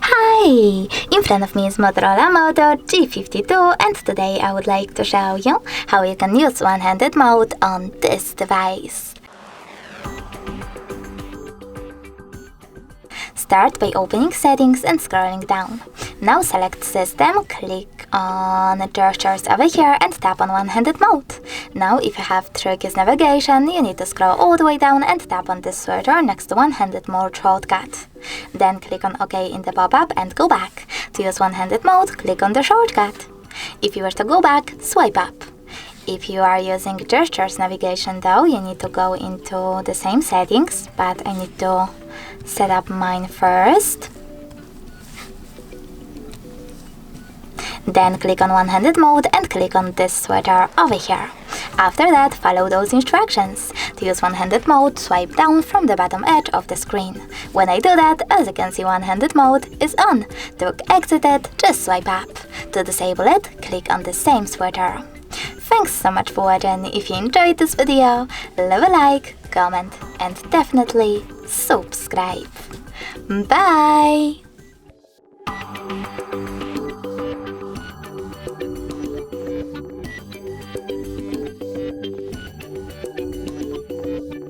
Hi! In front of me is Motorola Moto G52 and today I would like to show you how you can use one-handed mode on this device. Start by opening settings and scrolling down. Now select system, click on gestures over here and tap on one-handed mode. Now if you have trick navigation, you need to scroll all the way down and tap on this switcher next to one-handed mode shortcut. Then click on OK in the pop-up and go back. To use one-handed mode, click on the shortcut. If you were to go back, swipe up. If you are using gestures navigation though, you need to go into the same settings, but I need to set up mine first. Then click on one-handed mode and click on this switcher over here. After that, follow those instructions. To use one-handed mode, swipe down from the bottom edge of the screen. When I do that, as you can see, one-handed mode is on. To exit it, just swipe up. To disable it, click on the same switcher. Thanks so much for watching. If you enjoyed this video, leave a like, comment and definitely subscribe. Bye!